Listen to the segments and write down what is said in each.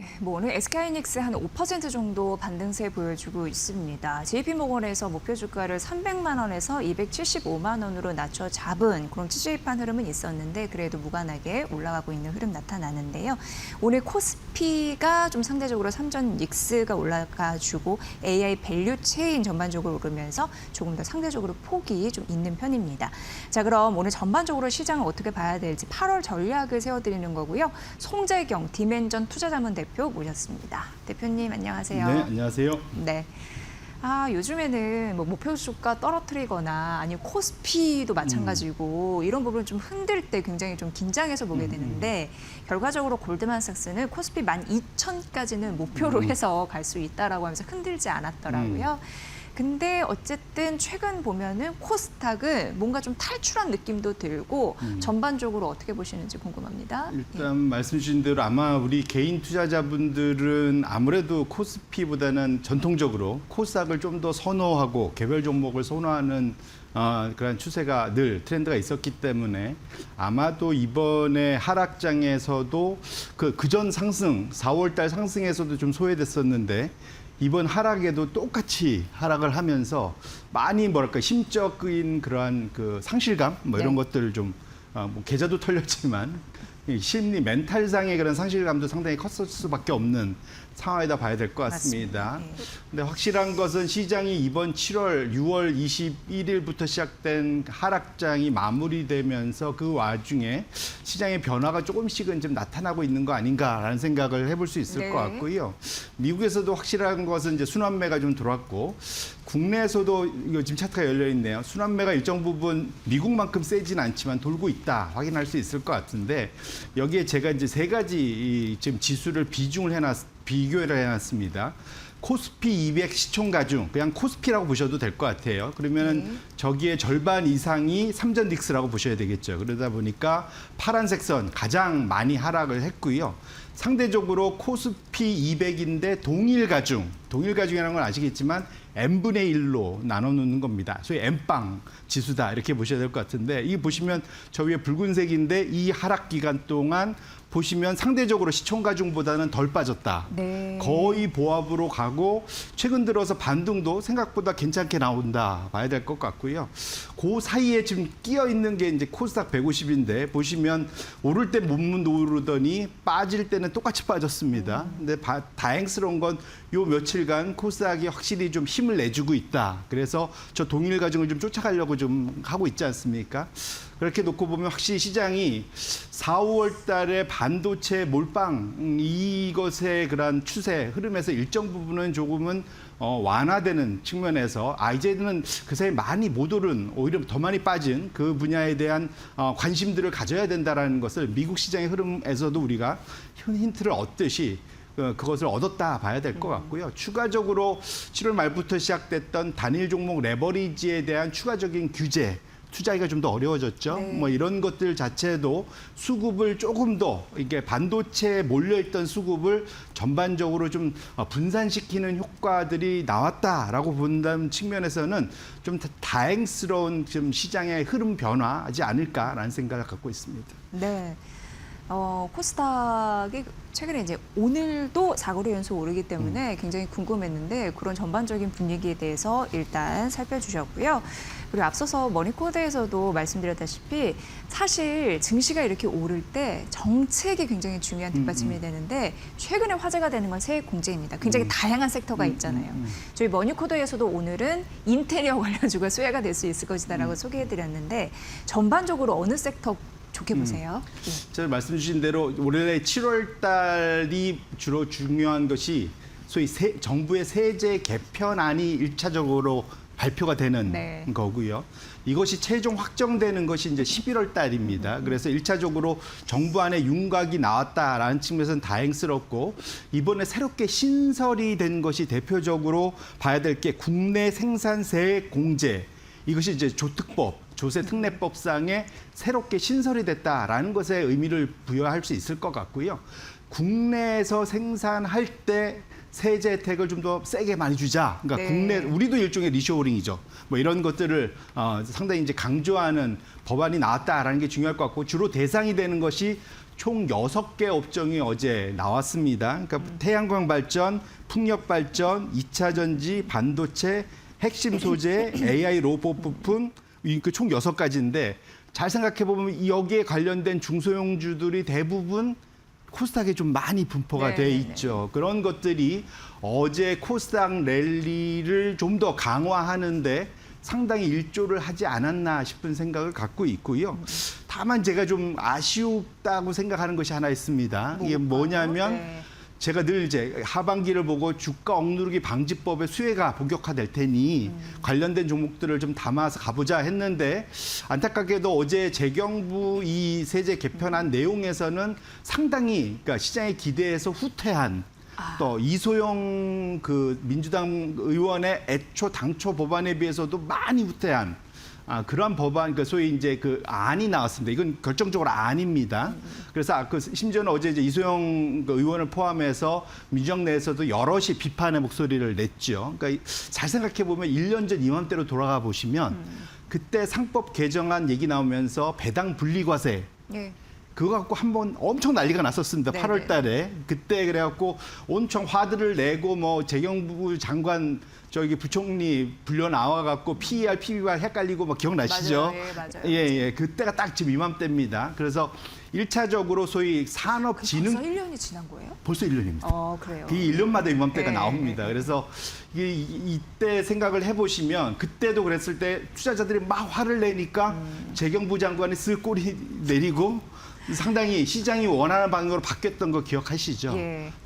네, 뭐 오늘 SK하이닉스 한 5% 정도 반등세 보여주고 있습니다. JP모건에서 목표 주가를 300만 원에서 275만 원으로 낮춰 잡은 그런 찌릿한 흐름은 있었는데 그래도 무관하게 올라가고 있는 흐름 나타나는데요. 오늘 코스피가 좀 상대적으로 삼전 닉스가 올라가주고 AI 밸류 체인 전반적으로 오르면서 조금 더 상대적으로 폭이 좀 있는 편입니다. 자, 그럼 오늘 전반적으로 시장을 어떻게 봐야 될지 8월 전략을 세워드리는 거고요. 송재경 디멘전 투자자문 대표 모셨습니다. 대표님 안녕하세요. 네, 안녕하세요. 네. 요즘에는 뭐 목표 주가 떨어뜨리거나 아니면 코스피도 마찬가지고 이런 부분 좀 흔들 때 굉장히 좀 긴장해서 보게 되는데 결과적으로 골드만삭스는 코스피 12,000까지는 목표로 해서 갈 수 있다라고 하면서 흔들지 않았더라고요. 근데 어쨌든 최근 보면은 코스닥은 뭔가 좀 탈출한 느낌도 들고 전반적으로 어떻게 보시는지 궁금합니다. 일단 말씀 주신 대로 아마 우리 개인 투자자분들은 아무래도 코스피보다는 전통적으로 코스닥을 좀 더 선호하고 개별 종목을 선호하는 그런 추세가 늘 트렌드가 있었기 때문에 아마도 이번에 하락장에서도 그전 상승, 4월 달 상승에서도 좀 소외됐었는데 이번 하락에도 똑같이 하락을 하면서 많이 뭐랄까 심적인 그러한 그 상실감 뭐 이런 것들을 좀 뭐 계좌도 털렸지만 심리 멘탈상의 그런 상실감도 상당히 컸을 수밖에 없는 상황이다 봐야 될 것 같습니다. 근데 확실한 것은 시장이 이번 7월, 6월 21일부터 시작된 하락장이 마무리되면서 그 와중에 시장의 변화가 조금씩은 좀 나타나고 있는 거 아닌가라는 생각을 해볼 수 있을 것 같고요. 미국에서도 확실한 것은 이제 순환매가 좀 들어왔고 국내에서도 이거 지금 차트가 열려 있네요. 순환매가 일정 부분 미국만큼 세진 않지만 돌고 있다 확인할 수 있을 것 같은데 여기에 제가 이제 세 가지 지금 지수를 비교를 해놨습니다. 코스피 200 시총가 중 그냥 코스피라고 보셔도 될 것 같아요. 그러면은 저기에 절반 이상이 삼전 닉스라고 보셔야 되겠죠. 그러다 보니까 파란색 선 가장 많이 하락을 했고요. 상대적으로 코스피 200인데 동일가중이라는 건 아시겠지만 n분의 1로 나눠 놓는 겁니다. 소위 n빵 지수다 이렇게 보셔야 될 것 같은데 이 보시면 저 위에 붉은색인데 이 하락 기간 동안 보시면 상대적으로 시총가중보다는 덜 빠졌다. 네. 거의 보합으로 가고 최근 들어서 반등도 생각보다 괜찮게 나온다 봐야 될 것 같고요. 그 사이에 지금 끼어 있는 게 이제 코스닥 150인데 보시면 오를 때 못 오르더니 빠질 때는 똑같이 빠졌습니다. 근데 다행스러운 건 요 며칠간 코스닥이 확실히 좀 힘을 내주고 있다. 그래서 저 동일 가중을 좀 쫓아가려고 좀 하고 있지 않습니까? 그렇게 놓고 보면 확실히 시장이 4, 5월 달에 반도체 몰빵 이것의 그런 추세 흐름에서 일정 부분은 조금은 완화되는 측면에서 이제는 그 사이 많이 못 오른 오히려 더 많이 빠진 그 분야에 대한 관심들을 가져야 된다라는 것을 미국 시장의 흐름에서도 우리가 힌트를 얻듯이 그것을 얻었다 봐야 될 것 같고요. 추가적으로 7월 말부터 시작됐던 단일 종목 레버리지에 대한 추가적인 규제 투자하기가 좀 더 어려워졌죠. 뭐 이런 것들 자체도 수급을 조금 더 이게 반도체에 몰려있던 수급을 전반적으로 좀 분산시키는 효과들이 나왔다라고 본다는 측면에서는 좀 다행스러운 좀 시장의 흐름 변화하지 않을까라는 생각을 갖고 있습니다. 네. 코스닥이 최근에 이제 오늘도 4거래 연속 오르기 때문에 굉장히 궁금했는데 그런 전반적인 분위기에 대해서 일단 살펴주셨고요. 그리고 앞서서 머니코드에서도 말씀드렸다시피 사실 증시가 이렇게 오를 때 정책이 굉장히 중요한 뒷받침이 되는데 최근에 화제가 되는 건 세액 공제입니다. 굉장히 다양한 섹터가 있잖아요. 저희 머니코드에서도 오늘은 인테리어 관련주가 수혜가 될 수 있을 것이다라고 소개해드렸는데 전반적으로 어느 섹터 좋게 보세요. 제가 말씀 주신 대로 올해 7월 달이 주로 중요한 것이 소위 정부의 세제 개편안이 1차적으로 발표가 되는 거고요. 이것이 최종 확정되는 것이 이제 11월 달입니다. 그래서 1차적으로 정부 안에 윤곽이 나왔다라는 측면에서는 다행스럽고 이번에 새롭게 신설이 된 것이 대표적으로 봐야 될 게 국내 생산세 공제. 이것이 이제 조세특례법상에 새롭게 신설이 됐다라는 것에 의미를 부여할 수 있을 것 같고요. 국내에서 생산할 때 세제 혜택을 좀 더 세게 많이 주자. 그러니까 국내 우리도 일종의 리쇼어링이죠. 뭐 이런 것들을 상당히 이제 강조하는 법안이 나왔다라는 게 중요할 것 같고 주로 대상이 되는 것이 총 6개 업종이 어제 나왔습니다. 그러니까 태양광 발전, 풍력 발전, 2차 전지, 반도체, 핵심 소재, AI 로봇 부품, 총 6가지인데 잘 생각해 보면 여기에 관련된 중소형주들이 대부분 코스닥에 좀 많이 분포가 돼 있죠. 그런 것들이 어제 코스닥 랠리를 좀 더 강화하는데 상당히 일조를 하지 않았나 싶은 생각을 갖고 있고요. 다만 제가 좀 아쉬웠다고 생각하는 것이 하나 있습니다. 이게 뭐냐면 제가 늘 이제 하반기를 보고 주가 억누르기 방지법의 수혜가 본격화될 테니 관련된 종목들을 좀 담아서 가보자 했는데 안타깝게도 어제 재경부 이 세제 개편안 내용에서는 상당히 그러니까 시장의 기대에서 후퇴한 또 이소영 그 민주당 의원의 애초 당초 법안에 비해서도 많이 후퇴한 그러한 법안, 그 소위 이제 그 안이 나왔습니다. 이건 결정적으로 안입니다. 그래서 심지어는 어제 이제 이소영 의원을 포함해서 민주당 내에서도 여럿이 비판의 목소리를 냈죠. 그러니까 잘 생각해 보면 1년 전 이맘때로 돌아가 보시면 그때 상법 개정안 얘기 나오면서 배당 분리과세. 그거 갖고 한번 엄청 난리가 났었습니다. 8월 달에. 그때 그래갖고 엄청 화들을 내고 뭐 재경부 장관 부총리 불려 나와갖고 PER, PBR 헷갈리고 뭐 기억나시죠? 맞아요. 예. 그때가 딱 지금 이맘때입니다. 그래서 1차적으로 소위 산업진흥. 벌써 1년이 지난 거예요? 벌써 1년입니다. 그래요. 이 1년마다 이맘때가 나옵니다. 그래서 이때 생각을 해보시면 그때도 그랬을 때 투자자들이 막 화를 내니까 재경부 장관이 쓸 꼬리 내리고 상당히 시장이 원하는 방향으로 바뀌었던 거 기억하시죠?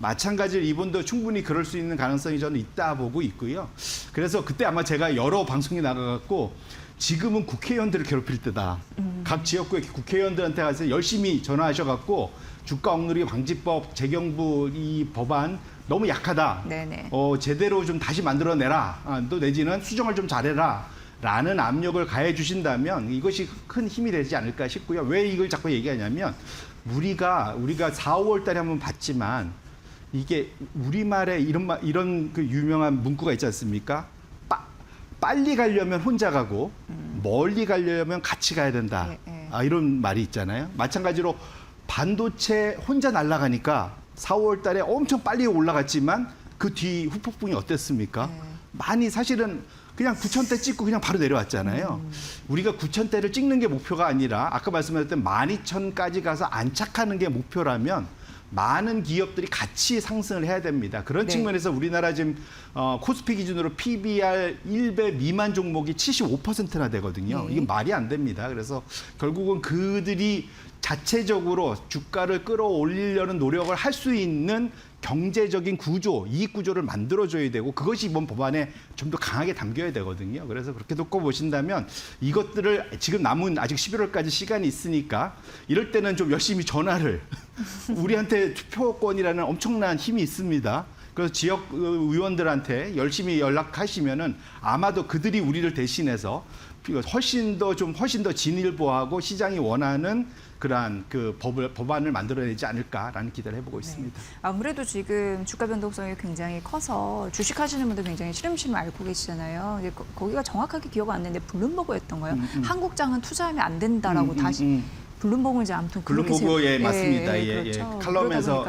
마찬가지로 이번도 충분히 그럴 수 있는 가능성이 저는 있다 보고 있고요. 그래서 그때 아마 제가 여러 방송에 나가갖고 지금은 국회의원들을 괴롭힐 때다. 각 지역구의 국회의원들한테 가서 열심히 전화하셔갖고 주가 억누르기 방지법, 재경부 이 법안 너무 약하다. 제대로 좀 다시 만들어내라. 또 내지는 수정을 좀 잘해라. 라는 압력을 가해 주신다면 이것이 큰 힘이 되지 않을까 싶고요. 왜 이걸 자꾸 얘기하냐면 우리가 4, 5월 달에 한번 봤지만 이게 우리말에 이런 그 유명한 문구가 있지 않습니까? 빨리 가려면 혼자 가고 멀리 가려면 같이 가야 된다. 이런 말이 있잖아요. 마찬가지로 반도체 혼자 날아가니까 4, 5월 달에 엄청 빨리 올라갔지만 그 뒤 후폭풍이 어땠습니까? 많이 사실은 그냥 9,000대 찍고 그냥 바로 내려왔잖아요. 우리가 9,000대를 찍는 게 목표가 아니라 아까 말씀드렸던 12,000까지 가서 안착하는 게 목표라면 많은 기업들이 같이 상승을 해야 됩니다. 그런 측면에서 우리나라 지금 코스피 기준으로 PBR 1배 미만 종목이 75%나 되거든요. 이게 말이 안 됩니다. 그래서 결국은 그들이 자체적으로 주가를 끌어올리려는 노력을 할 수 있는 경제적인 구조, 이익 구조를 만들어줘야 되고 그것이 이번 법안에 좀 더 강하게 담겨야 되거든요. 그래서 그렇게 놓고 보신다면 이것들을 지금 남은 아직 11월까지 시간이 있으니까 이럴 때는 좀 열심히 전화를 우리한테 투표권이라는 엄청난 힘이 있습니다. 그래서 지역 의원들한테 열심히 연락하시면은 아마도 그들이 우리를 대신해서 훨씬 더 진일보하고 시장이 원하는 그러한 그 법안을 만들어내지 않을까라는 기대를 해보고 있습니다. 아무래도 지금 주가 변동성이 굉장히 커서 주식하시는 분들 굉장히 시름시름 앓고 계시잖아요. 이제 거기가 정확하게 기억 안 나는데 블룸버그였던 거예요. 한국장은 투자하면 안 된다라고 다시 블룸버그인지 아무튼 그렇게 블룸버그 맞습니다. 그렇죠. 칼럼에서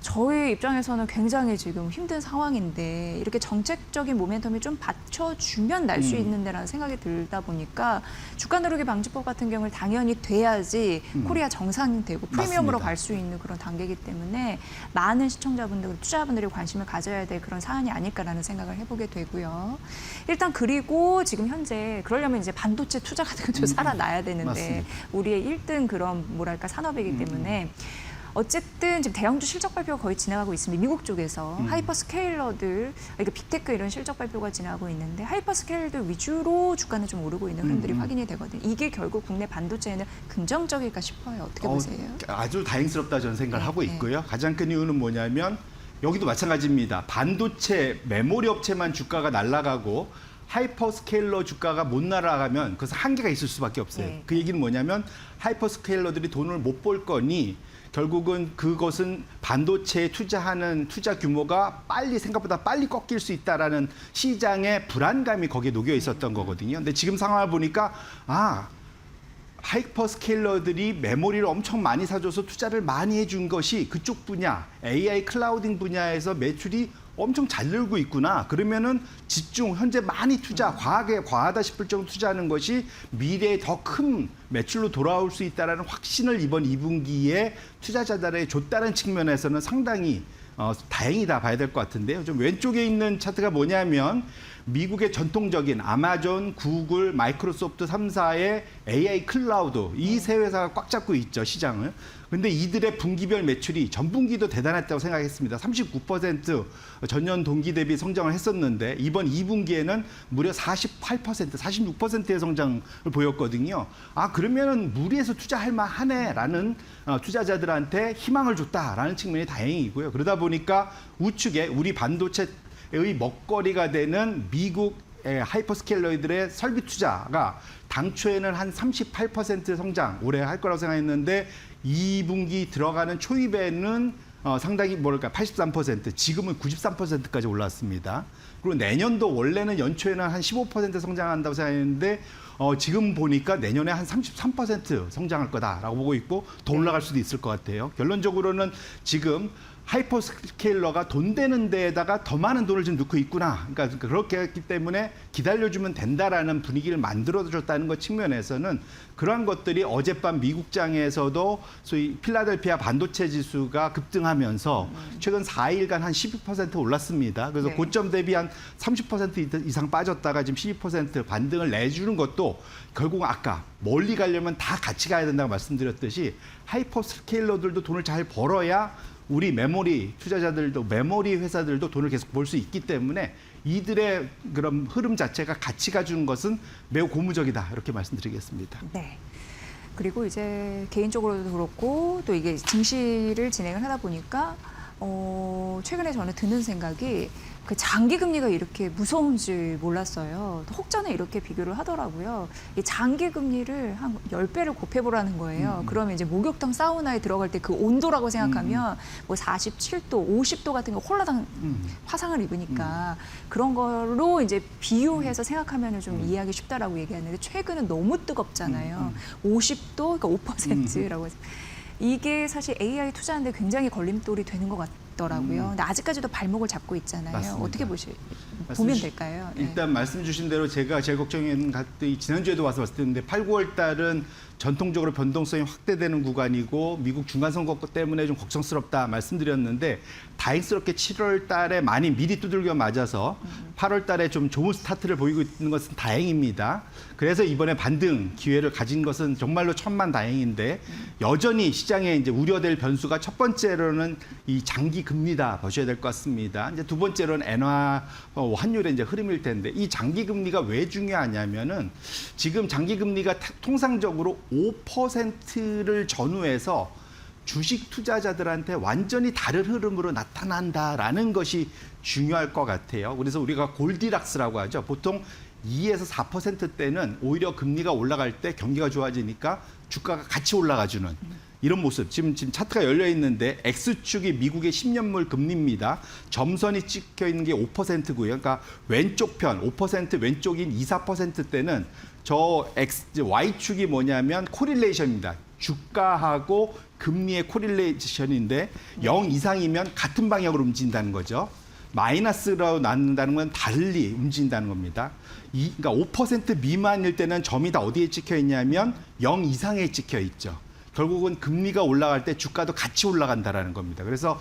저희 입장에서는 굉장히 지금 힘든 상황인데 이렇게 정책적인 모멘텀이 좀 받쳐주면 날 수 있는 데라는 생각이 들다 보니까 주가 누르기 방지법 같은 경우는 당연히 돼야지 코리아 정상이 되고 프리미엄으로 갈 수 있는 그런 단계이기 때문에 많은 시청자분들, 투자자분들이 관심을 가져야 될 그런 사안이 아닐까라는 생각을 해보게 되고요. 일단 그리고 지금 현재 그러려면 이제 반도체 투자 같은 것도 살아나야 되는데 맞습니다. 우리의 1등 그런 뭐랄까 산업이기 때문에 어쨌든 지금 대형주 실적 발표가 거의 지나가고 있습니다. 미국 쪽에서 하이퍼스케일러들, 그러니까 빅테크 이런 실적 발표가 지나가고 있는데 하이퍼스케일러들 위주로 주가는 좀 오르고 있는 흐름들이 확인이 되거든요. 이게 결국 국내 반도체에는 긍정적일까 싶어요. 어떻게 보세요? 아주 다행스럽다 저는 생각을 하고 있고요. 가장 큰 이유는 뭐냐면 여기도 마찬가지입니다. 반도체 메모리 업체만 주가가 날아가고 하이퍼스케일러 주가가 못 날아가면 그래서 한계가 있을 수밖에 없어요. 그 얘기는 뭐냐면 하이퍼스케일러들이 돈을 못 벌 거니 결국은 그것은 반도체에 투자하는 투자 규모가 생각보다 빨리 꺾일 수 있다라는 시장의 불안감이 거기에 녹여 있었던 거거든요. 근데 지금 상황을 보니까 하이퍼스케일러들이 메모리를 엄청 많이 사줘서 투자를 많이 해준 것이 그쪽 분야, AI 클라우딩 분야에서 매출이 엄청 잘 늘고 있구나. 그러면은 집중, 현재 많이 투자, 과하다 싶을 정도 투자하는 것이 미래에 더 큰 매출로 돌아올 수 있다는 확신을 이번 2분기에 투자자들에게 줬다는 측면에서는 상당히 다행이다 봐야 될 것 같은데요. 좀 왼쪽에 있는 차트가 뭐냐면 미국의 전통적인 아마존, 구글, 마이크로소프트 3사의 AI 클라우드 이 세 회사가 꽉 잡고 있죠, 시장을. 근데 이들의 분기별 매출이 전분기도 대단했다고 생각했습니다. 39% 전년 동기 대비 성장을 했었는데 이번 2분기에는 무려 48%, 46%의 성장을 보였거든요. 아, 그러면은 무리해서 투자할 만하네라는 투자자들한테 희망을 줬다라는 측면이 다행이고요. 그러다 보니까 우측에 우리 반도체 의 먹거리가 되는 미국의 하이퍼스케일러들의 설비 투자가 당초에는 한 38% 성장 올해 할 거라고 생각했는데 2분기 들어가는 초입에는 상당히 83%, 지금은 93%까지 올랐습니다. 그리고 내년도 원래는 연초에는 한 15% 성장한다고 생각했는데 지금 보니까 내년에 한 33% 성장할 거다라고 보고 있고 더 올라갈 수도 있을 것 같아요. 결론적으로는 지금 하이퍼스케일러가 돈 되는 데에다가 더 많은 돈을 지금 넣고 있구나. 그러니까 그렇게 했기 때문에 기다려주면 된다라는 분위기를 만들어줬다는 것 측면에서는 그러한 것들이 어젯밤 미국장에서도 소위 필라델피아 반도체 지수가 급등하면서 최근 4일간 한 12% 올랐습니다. 그래서 네. 고점 대비 한 30% 이상 빠졌다가 지금 12% 반등을 내주는 것도 결국 아까 멀리 가려면 다 같이 가야 된다고 말씀드렸듯이 하이퍼스케일러들도 돈을 잘 벌어야 우리 메모리 투자자들도 메모리 회사들도 돈을 계속 벌 수 있기 때문에 이들의 그런 흐름 자체가 같이 가주는 것은 매우 고무적이다 이렇게 말씀드리겠습니다. 네. 그리고 이제 개인적으로도 그렇고 또 이게 증시를 진행을 하다 보니까 최근에 저는 드는 생각이 그 장기 금리가 이렇게 무서운지 몰랐어요. 혹자는 이렇게 비교를 하더라고요. 이 장기 금리를 한 10배를 곱해보라는 거예요. 그러면 이제 목욕탕 사우나에 들어갈 때 그 온도라고 생각하면 뭐 47도, 50도 같은 거 홀라당 화상을 입으니까 그런 걸로 이제 비유해서 생각하면 좀 이해하기 쉽다라고 얘기하는데 최근은 너무 뜨겁잖아요. 50도, 그러니까 5%라고 해서. 이게 사실 AI 투자하는데 굉장히 걸림돌이 되는 것 같더라고요. 근데 아직까지도 발목을 잡고 있잖아요. 맞습니다. 어떻게 보면 될까요? 네. 일단 말씀 주신 대로 제가 제일 걱정인 것들이 지난주에도 와서 말씀드렸는데 8, 9월 달은 전통적으로 변동성이 확대되는 구간이고 미국 중간선거 때문에 좀 걱정스럽다 말씀드렸는데 다행스럽게 7월 달에 많이 미리 두들겨 맞아서 8월 달에 좀 좋은 스타트를 보이고 있는 것은 다행입니다. 그래서 이번에 반등 기회를 가진 것은 정말로 천만다행인데 여전히 시장에 이제 우려될 변수가 첫 번째로는 이 장기 금리다 보셔야 될 것 같습니다. 이제 두 번째로는 엔화 환율의 이제 흐름일 텐데 이 장기 금리가 왜 중요하냐면은 지금 장기 금리가 통상적으로 5%를 전후해서 주식 투자자들한테 완전히 다른 흐름으로 나타난다라는 것이 중요할 것 같아요. 그래서 우리가 골디락스라고 하죠. 보통 2에서 4%대는 오히려 금리가 올라갈 때 경기가 좋아지니까 주가가 같이 올라가주는 이런 모습. 지금 차트가 열려 있는데 X축이 미국의 10년물 금리입니다. 점선이 찍혀 있는 게 5%고요. 그러니까 왼쪽 편 5% 왼쪽인 2, 4%대는 저 Y축이 뭐냐면 코릴레이션입니다. 주가하고 금리의 코릴레이션인데 0 이상이면 같은 방향으로 움직인다는 거죠. 마이너스로 나눈다는 건 달리 움직인다는 겁니다. 그러니까 5% 미만일 때는 점이 다 어디에 찍혀 있냐면 0 이상에 찍혀 있죠. 결국은 금리가 올라갈 때 주가도 같이 올라간다라는 겁니다. 그래서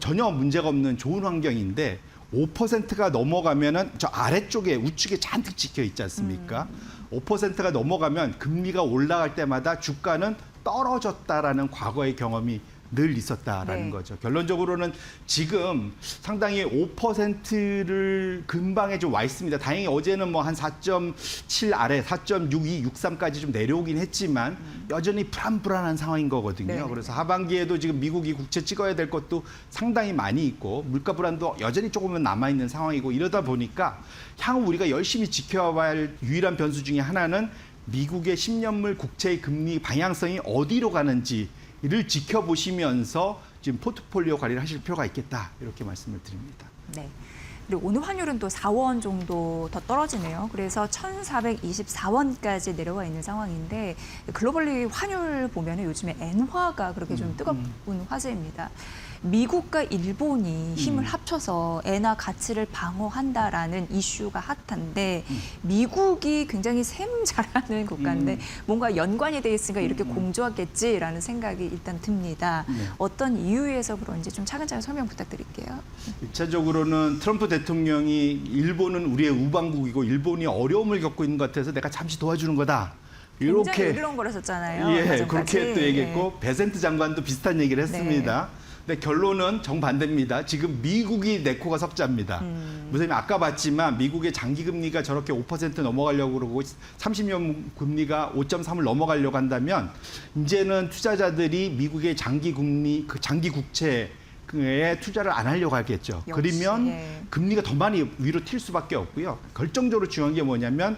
전혀 문제가 없는 좋은 환경인데 5%가 넘어가면은 저 아래쪽에 우측에 잔뜩 찍혀 있지 않습니까? 5%가 넘어가면 금리가 올라갈 때마다 주가는 떨어졌다라는 과거의 경험이 늘 있었다라는 네. 거죠. 결론적으로는 지금 상당히 5%를 근방에 좀 와 있습니다. 다행히 어제는 뭐 한 4.7 아래 4.62, 63까지 좀 내려오긴 했지만 여전히 불안한 상황인 거거든요. 네. 그래서 하반기에도 지금 미국이 국채 찍어야 될 것도 상당히 많이 있고 물가 불안도 여전히 조금은 남아 있는 상황이고 이러다 보니까 향후 우리가 열심히 지켜봐야 할 유일한 변수 중에 하나는 미국의 10년물 국채의 금리 방향성이 어디로 가는지를 지켜보시면서 지금 포트폴리오 관리를 하실 필요가 있겠다 이렇게 말씀을 드립니다. 네. 그리고 오늘 환율은 또 4원 정도 더 떨어지네요. 그래서 1,424원까지 내려와 있는 상황인데 글로벌리 환율 보면 요즘에 엔화가 그렇게 좀 뜨거운 화제입니다. 미국과 일본이 힘을 합쳐서 엔화 가치를 방어한다라는 이슈가 핫한데 미국이 굉장히 셈 잘하는 국가인데 뭔가 연관이 돼 있으니까 이렇게 공조하겠지라는 생각이 일단 듭니다. 어떤 이유에서 그런지 좀 차근차근 설명 부탁드릴게요. 1차적으로는 트럼프 대통령이 일본은 우리의 우방국이고 일본이 어려움을 겪고 있는 것 같아서 내가 잠시 도와주는 거다. 굉장히 이렇게 으르렁거렸었잖아요. 예, 가정까지. 그렇게 또 얘기했고 베센트 장관도 비슷한 얘기를 했습니다. 근데 결론은 정반대입니다. 지금 미국이 내 코가 석자입니다. 무슨 아까 봤지만 미국의 장기 금리가 저렇게 5% 넘어가려고 그러고 30년 금리가 5.3을 넘어가려고 한다면 이제는 투자자들이 미국의 장기 금리, 그 장기 국채에 투자를 안 하려고 하겠죠. 역시, 그러면 예. 금리가 더 많이 위로 튈 수밖에 없고요. 결정적으로 중요한 게 뭐냐면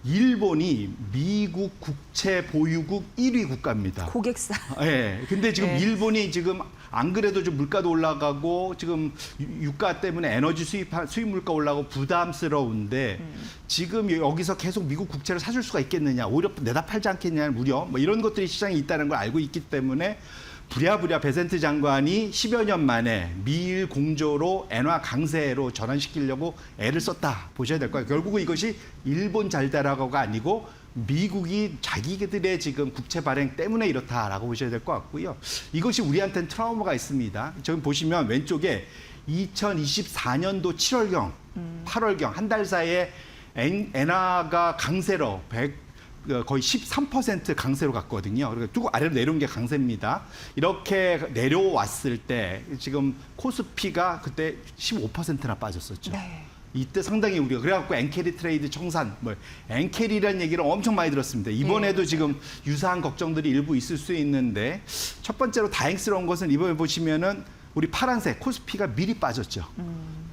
일본이 미국 국채 보유국 1위 국가입니다. 고객사. 예. 근데 지금 네. 일본이 지금 안 그래도 좀 물가도 올라가고 지금 유가 때문에 에너지 수입 물가 올라가고 부담스러운데 지금 여기서 계속 미국 국채를 사줄 수가 있겠느냐. 오히려 내다 팔지 않겠냐는 우려. 뭐 이런 것들이 시장에 있다는 걸 알고 있기 때문에 부랴부랴 베센트 장관이 10여 년 만에 미일 공조로 엔화 강세로 전환시키려고 애를 썼다 보셔야 될 거예요. 결국은 이것이 일본 잘다라고가 아니고 미국이 자기들의 지금 국채 발행 때문에 이렇다라고 보셔야 될 것 같고요. 이것이 우리한테는 트라우마가 있습니다. 지금 보시면 왼쪽에 2024년도 7월경, 8월경 한 달 사이에 엔화가 강세로 거의 13% 강세로 갔거든요. 그러니까 쭉 아래로 내려온 게 강세입니다. 이렇게 내려왔을 때 지금 코스피가 그때 15%나 빠졌었죠. 네. 이때 상당히 우리가 그래갖고 엔캐리 트레이드 청산, 뭐 엔캐리라는 얘기를 엄청 많이 들었습니다. 이번에도 지금 유사한 걱정들이 일부 있을 수 있는데 첫 번째로 다행스러운 것은 이번에 보시면은 우리 파란색 코스피가 미리 빠졌죠.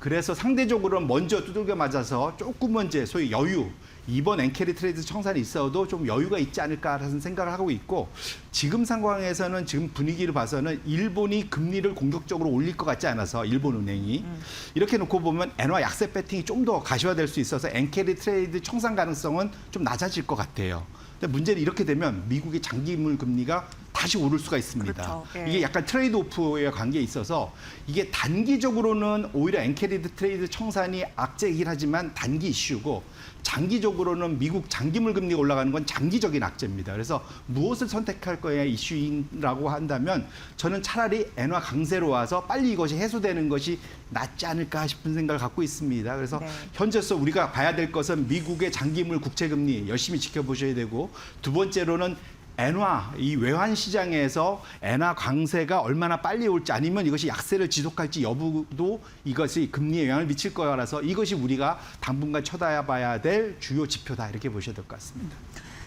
그래서 상대적으로 먼저 두들겨 맞아서 조금은 이제 소위 여유, 이번 엔캐리 트레이드 청산이 있어도 좀 여유가 있지 않을까라는 생각을 하고 있고 지금 상황에서는 지금 분위기를 봐서는 일본이 금리를 공격적으로 올릴 것 같지 않아서 일본은행이 이렇게 놓고 보면 엔화 약세 배팅이 좀 더 가시화될 수 있어서 엔캐리 트레이드 청산 가능성은 좀 낮아질 것 같아요. 근데 문제는 이렇게 되면 미국의 장기물 금리가 다시 오를 수가 있습니다. 그렇죠. 예. 이게 약간 트레이드 오프의 관계에 있어서 이게 단기적으로는 오히려 엔캐리 트레이드 청산이 악재이긴 하지만 단기 이슈고 장기적으로는 미국 장기물 금리가 올라가는 건 장기적인 악재입니다. 그래서 무엇을 선택할 거야 이슈라고 한다면 저는 차라리 엔화 강세로 와서 빨리 이것이 해소되는 것이 낫지 않을까 싶은 생각을 갖고 있습니다. 그래서 네. 현재서 우리가 봐야 될 것은 미국의 장기물 국채 금리 열심히 지켜보셔야 되고 두 번째로는 엔화, 이 외환 시장에서 엔화 강세가 얼마나 빨리 올지 아니면 이것이 약세를 지속할지 여부도 이것이 금리에 영향을 미칠 거라서 이것이 우리가 당분간 쳐다봐야 될 주요 지표다 이렇게 보셔야 될 것 같습니다.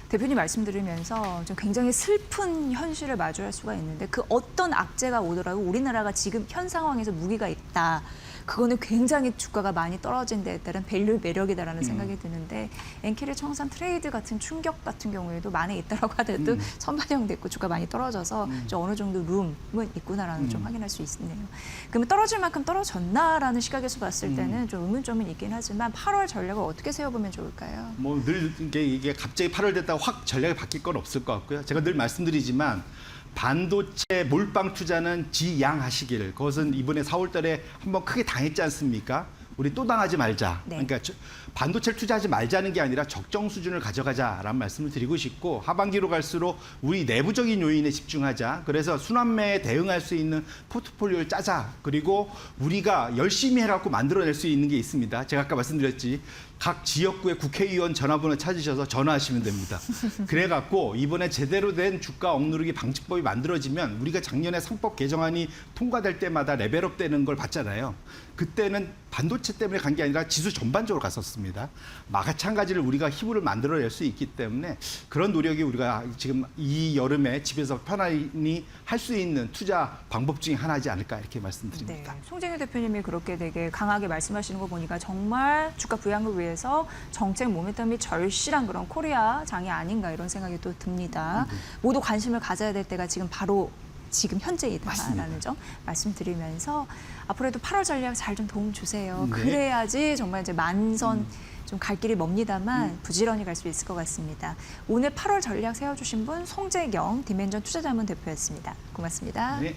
대표님 말씀 들으면서 좀 굉장히 슬픈 현실을 마주할 수가 있는데 그 어떤 악재가 오더라도 우리나라가 지금 현 상황에서 무기가 있다. 그거는 굉장히 주가가 많이 떨어진 데에 따른 밸류 매력이다라는 생각이 드는데 엔캐리 청산 트레이드 같은 충격 같은 경우에도 많이 있다라고 하더라도 선반영됐고 주가 많이 떨어져서 좀 어느 정도 룸은 있구나라는 좀 확인할 수 있네요. 그러면 떨어질 만큼 떨어졌나라는 시각에서 봤을 때는 좀 의문점은 있긴 하지만 8월 전략을 어떻게 세워보면 좋을까요? 뭐 늘 이게 갑자기 8월 됐다고 확 전략이 바뀔 건 없을 것 같고요. 제가 늘 말씀드리지만 반도체 몰빵 투자는 지양하시길. 그것은 이번에 4월 달에 한번 크게 당했지 않습니까? 우리 또 당하지 말자. 네. 그러니까 반도체를 투자하지 말자는 게 아니라 적정 수준을 가져가자라는 말씀을 드리고 싶고 하반기로 갈수록 우리 내부적인 요인에 집중하자. 그래서 순환매에 대응할 수 있는 포트폴리오를 짜자. 그리고 우리가 열심히 해갖고 만들어낼 수 있는 게 있습니다. 제가 아까 말씀드렸지. 각 지역구의 국회의원 전화번호 찾으셔서 전화하시면 됩니다. 그래갖고 이번에 제대로 된 주가 억누르기 방지법이 만들어지면 우리가 작년에 상법 개정안이 통과될 때마다 레벨업 되는 걸 봤잖아요. 그때는 반도체 때문에 간 게 아니라 지수 전반적으로 갔었습니다. 마찬가지를 우리가 힘을 만들어낼 수 있기 때문에 그런 노력이 우리가 지금 이 여름에 집에서 편안히 할 수 있는 투자 방법 중에 하나지 않을까 이렇게 말씀드립니다. 네, 송재규 대표님이 그렇게 되게 강하게 말씀하시는 거 보니까 정말 주가 부양을 위해서 정책 모멘텀이 절실한 그런 코리아 장이 아닌가 이런 생각이 또 듭니다. 모두 관심을 가져야 될 때가 지금 바로 지금 현재이다라는 점 말씀드리면서 앞으로도 8월 전략 잘 좀 도움 주세요. 네. 그래야지 정말 이제 만선 좀 갈 길이 멉니다만 부지런히 갈 수 있을 것 같습니다. 오늘 8월 전략 세워주신 분 송재경 디멘전 투자자문 대표였습니다. 고맙습니다. 네.